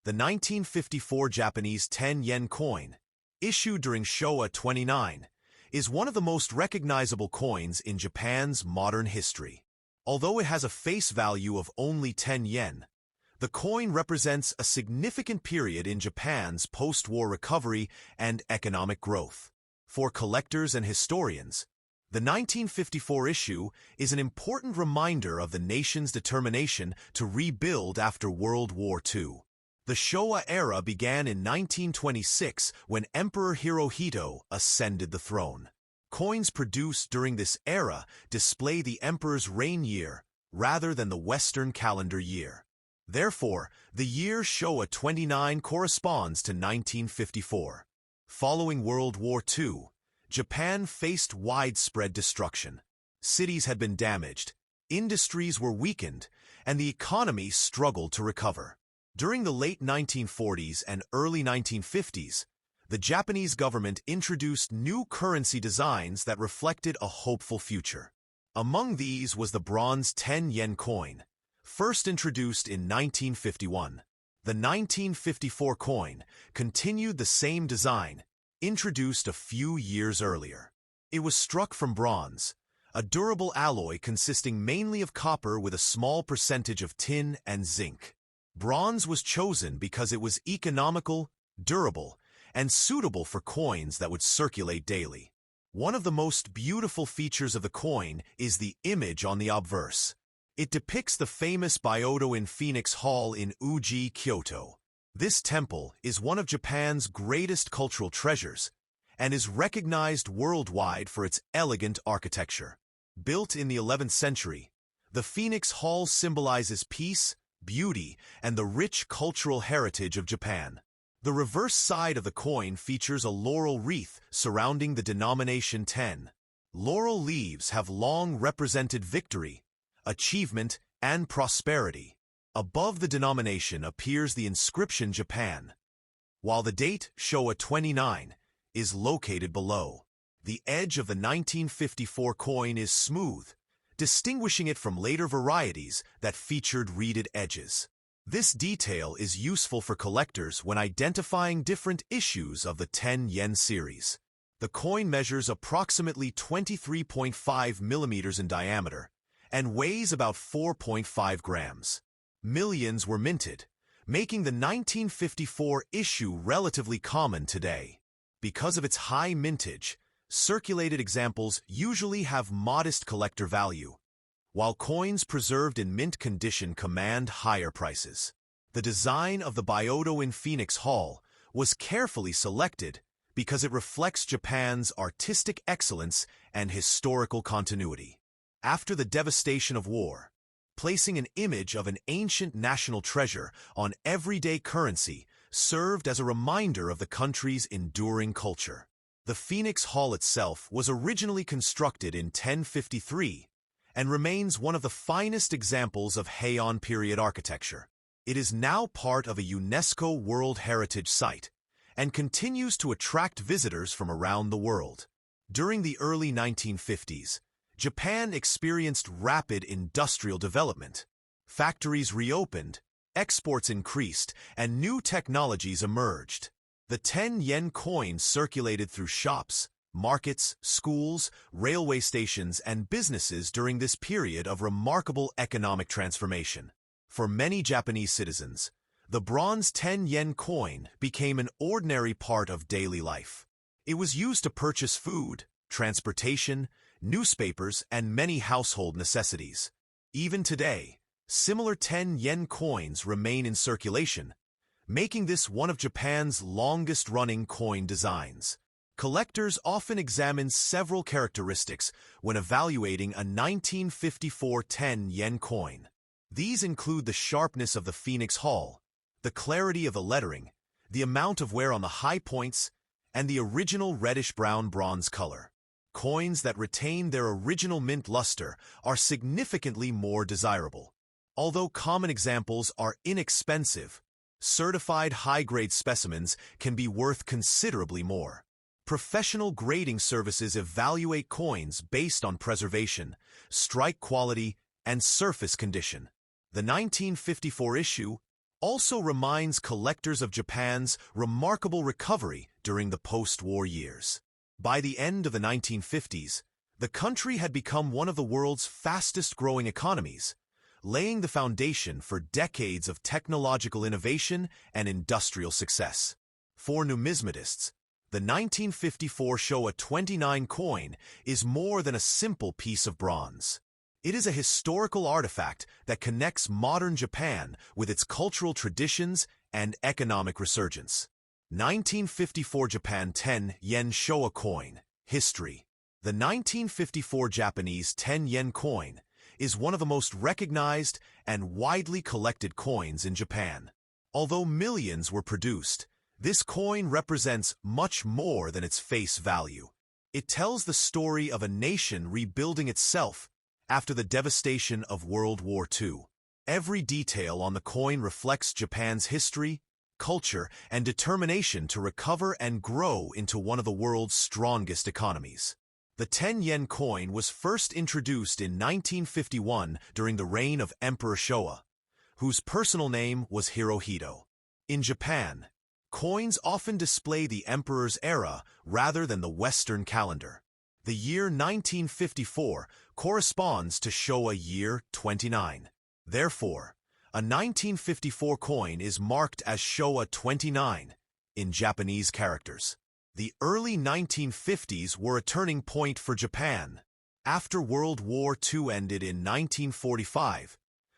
The 1954 Japanese 10 yen coin, issued during Showa 29, is one of the most recognizable coins in Japan's modern history. Although it has a face value of only 10 yen, the coin represents a significant period in Japan's post-war recovery and economic growth. For collectors and historians, the 1954 issue is an important reminder of the nation's determination to rebuild after World War II. The Showa era began in 1926 when Emperor Hirohito ascended the throne. Coins produced during this era display the emperor's reign year rather than the Western calendar year. Therefore, the year Showa 29 corresponds to 1954. Following World War II, Japan faced widespread destruction. Cities had been damaged, industries were weakened, and the economy struggled to recover. During the late 1940s and early 1950s, the Japanese government introduced new currency designs that reflected a hopeful future. Among these was the bronze 10 yen coin, first introduced in 1951. The 1954 coin continued the same design, introduced a few years earlier. It was struck from bronze, a durable alloy consisting mainly of copper with a small percentage of tin and zinc. Bronze was chosen because it was economical, durable, and suitable for coins that would circulate daily. One of the most beautiful features of the coin is the image on the obverse. It depicts the famous Byodo in Phoenix Hall in Uji, Kyoto. This temple is one of Japan's greatest cultural treasures and is recognized worldwide for its elegant architecture. Built in the 11th century, the Phoenix Hall symbolizes peace, beauty, and the rich cultural heritage of Japan. The reverse side of the coin features a laurel wreath surrounding the denomination 10. Laurel leaves have long represented victory, achievement, and prosperity. Above the denomination appears the inscription Japan, while the date, Showa 29, is located below. The edge of the 1954 coin is smooth, distinguishing it from later varieties that featured reeded edges. This detail is useful for collectors when identifying different issues of the 10 yen series. The coin measures approximately 23.5 millimeters in diameter and weighs about 4.5 grams. Millions were minted, making the 1954 issue relatively common today. Because of its high mintage, circulated examples usually have modest collector value, while coins preserved in mint condition command higher prices. The design of the Byodo in Phoenix Hall was carefully selected because it reflects Japan's artistic excellence and historical continuity. After the devastation of war, placing an image of an ancient national treasure on everyday currency served as a reminder of the country's enduring culture. The Phoenix Hall itself was originally constructed in 1053 and remains one of the finest examples of Heian period architecture. It is now part of a UNESCO World Heritage Site and continues to attract visitors from around the world. During the early 1950s, Japan experienced rapid industrial development. Factories reopened, exports increased, and new technologies emerged. The 10 yen coin circulated through shops, markets, schools, railway stations, and businesses during this period of remarkable economic transformation. For many Japanese citizens, the bronze 10 yen coin became an ordinary part of daily life. It was used to purchase food, transportation, newspapers, and many household necessities. Even today, similar 10 yen coins remain in circulation, making this one of Japan's longest-running coin designs. Collectors often examine several characteristics when evaluating a 1954 10 yen coin. These include the sharpness of the Phoenix Hall, the clarity of the lettering, the amount of wear on the high points, and the original reddish-brown bronze color. Coins that retain their original mint luster are significantly more desirable. Although common examples are inexpensive, certified high-grade specimens can be worth considerably more. Professional grading services evaluate coins based on preservation, strike quality, and surface condition. The 1954 issue, also reminds collectors of Japan's remarkable recovery during the post-war years. By the end of the 1950s, the country had become one of the world's fastest-growing economies, laying the foundation for decades of technological innovation and industrial success. For numismatists, the 1954 Showa 29 coin is more than a simple piece of bronze. It is a historical artifact that connects modern Japan with its cultural traditions and economic resurgence. 1954 Japan 10 Yen Showa Coin. History. The 1954 Japanese 10 yen coin is one of the most recognized and widely collected coins in Japan. Although millions were produced, this coin represents much more than its face value. It tells the story of a nation rebuilding itself after the devastation of World War II. Every detail on the coin reflects Japan's history, culture, and determination to recover and grow into one of the world's strongest economies. The 10 yen coin was first introduced in 1951 during the reign of Emperor Showa, whose personal name was Hirohito. In Japan, coins often display the emperor's era rather than the Western calendar. The year 1954 corresponds to Showa year 29. Therefore, a 1954 coin is marked as Showa 29 in Japanese characters. The early 1950s were a turning point for Japan. After World War II ended in 1945,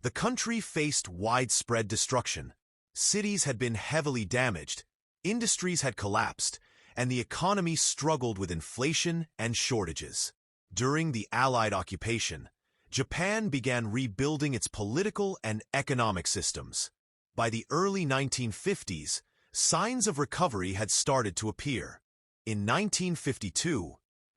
the country faced widespread destruction. Cities had been heavily damaged, industries had collapsed, and the economy struggled with inflation and shortages. During the Allied occupation, Japan began rebuilding its political and economic systems. By the early 1950s, signs of recovery had started to appear. In 1952,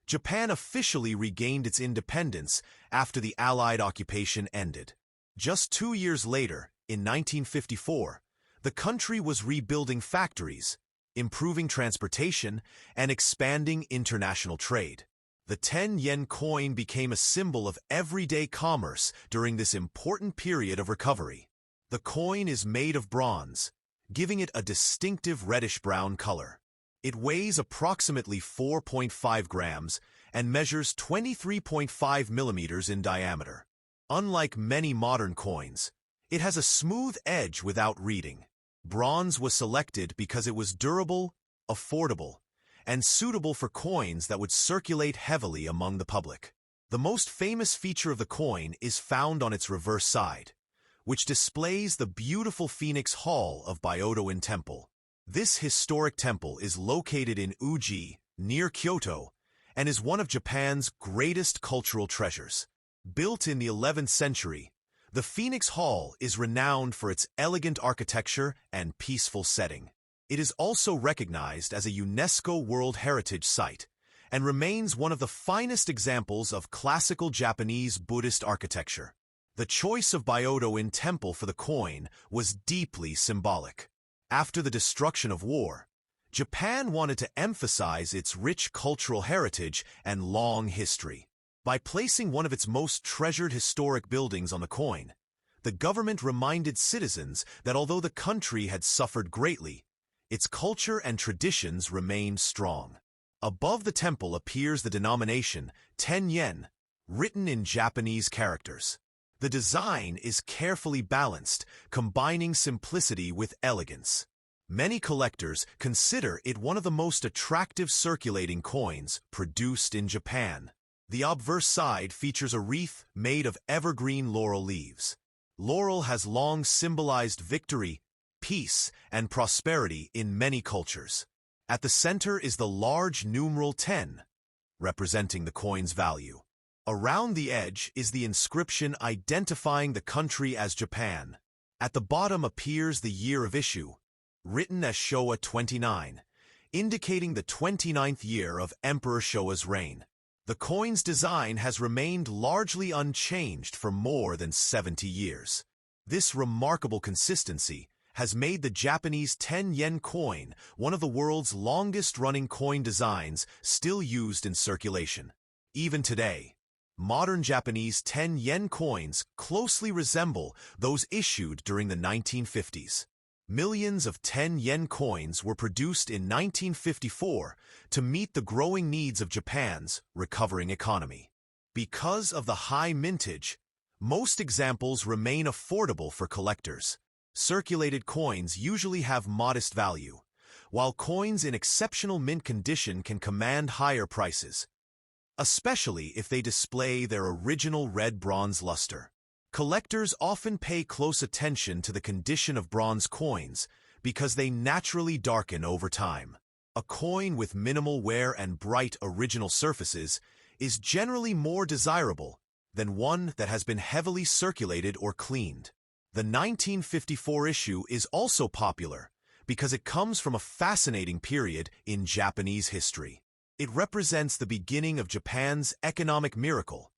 Japan officially regained its independence after the Allied occupation ended. Just 2 years later, in 1954, the country was rebuilding factories, improving transportation, and expanding international trade. The 10 yen coin became a symbol of everyday commerce during this important period of recovery. The coin is made of bronze, giving it a distinctive reddish-brown color. It weighs approximately 4.5 grams and measures 23.5 millimeters in diameter. Unlike many modern coins, it has a smooth edge without reading. Bronze was selected because it was durable, affordable, and suitable for coins that would circulate heavily among the public. The most famous feature of the coin is found on its reverse side, which displays the beautiful Phoenix Hall of Byodo-in Temple. This historic temple is located in Uji, near Kyoto, and is one of Japan's greatest cultural treasures. Built in the 11th century, the Phoenix Hall is renowned for its elegant architecture and peaceful setting. It is also recognized as a UNESCO World Heritage Site and remains one of the finest examples of classical Japanese Buddhist architecture. The choice of Byodo-in Temple for the coin was deeply symbolic. After the destruction of war, Japan wanted to emphasize its rich cultural heritage and long history. By placing one of its most treasured historic buildings on the coin, the government reminded citizens that although the country had suffered greatly, its culture and traditions remained strong. Above the temple appears the denomination 10 yen, written in Japanese characters. The design is carefully balanced, combining simplicity with elegance. Many collectors consider it one of the most attractive circulating coins produced in Japan. The obverse side features a wreath made of evergreen laurel leaves. Laurel has long symbolized victory, peace, and prosperity in many cultures. At the center is the large numeral 10, representing the coin's value. Around the edge is the inscription identifying the country as Japan. At the bottom appears the year of issue, written as Showa 29, indicating the 29th year of Emperor Showa's reign. The coin's design has remained largely unchanged for more than 70 years. This remarkable consistency has made the Japanese 10 yen coin one of the world's longest-running coin designs still used in circulation. Even today, modern Japanese 10-yen coins closely resemble those issued during the 1950s. Millions of 10-yen coins were produced in 1954 to meet the growing needs of Japan's recovering economy. Because of the high mintage, most examples remain affordable for collectors. Circulated coins usually have modest value, while coins in exceptional mint condition can command higher prices, especially if they display their original red bronze luster. Collectors often pay close attention to the condition of bronze coins because they naturally darken over time. A coin with minimal wear and bright original surfaces is generally more desirable than one that has been heavily circulated or cleaned. The 1954 issue is also popular because it comes from a fascinating period in Japanese history. It represents the beginning of Japan's economic miracle,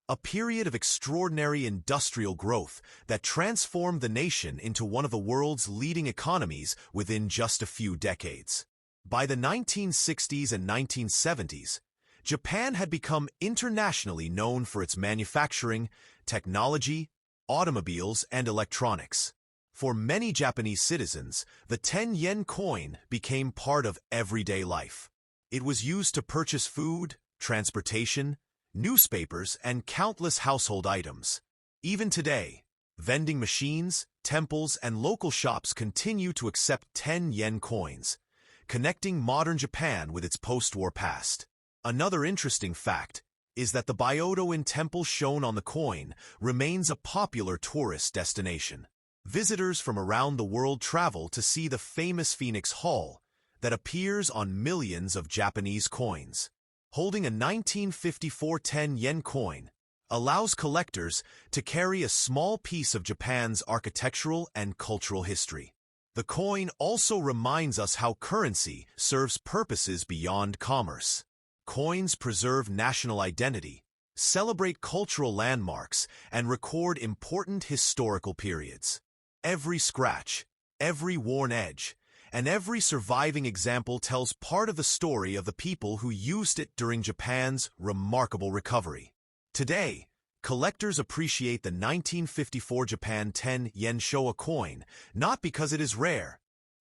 a period of extraordinary industrial growth that transformed the nation into one of the world's leading economies within just a few decades. By the 1960s and 1970s, Japan had become internationally known for its manufacturing, technology, automobiles, and electronics. For many Japanese citizens, the 10-yen coin became part of everyday life. It was used to purchase food, transportation, newspapers, and countless household items. Even today, vending machines, temples, and local shops continue to accept 10-yen coins, connecting modern Japan with its post-war past. Another interesting fact is that the Byodo-in temple shown on the coin remains a popular tourist destination. Visitors from around the world travel to see the famous Phoenix Hall that appears on millions of Japanese coins. Holding a 1954 10-yen coin allows collectors to carry a small piece of Japan's architectural and cultural history. The coin also reminds us how currency serves purposes beyond commerce. Coins preserve national identity, celebrate cultural landmarks, and record important historical periods. Every scratch, every worn edge, and every surviving example tells part of the story of the people who used it during Japan's remarkable recovery. Today, collectors appreciate the 1954 Japan 10-yen Showa coin not because it is rare,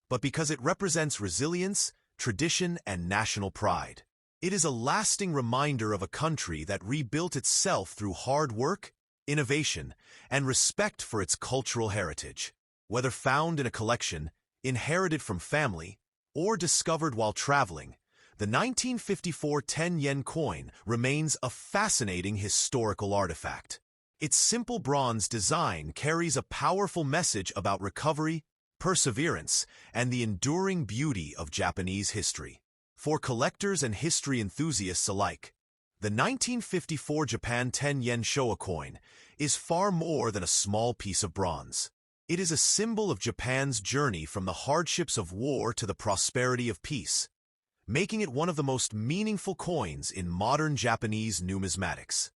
but because it represents resilience, tradition, and national pride. It is a lasting reminder of a country that rebuilt itself through hard work, innovation, and respect for its cultural heritage. Whether found in a collection, inherited from family, or discovered while traveling, the 1954 10-yen coin remains a fascinating historical artifact. Its simple bronze design carries a powerful message about recovery, perseverance, and the enduring beauty of Japanese history. For collectors and history enthusiasts alike, the 1954 Japan 10-yen Showa coin is far more than a small piece of bronze. It is a symbol of Japan's journey from the hardships of war to the prosperity of peace, making it one of the most meaningful coins in modern Japanese numismatics.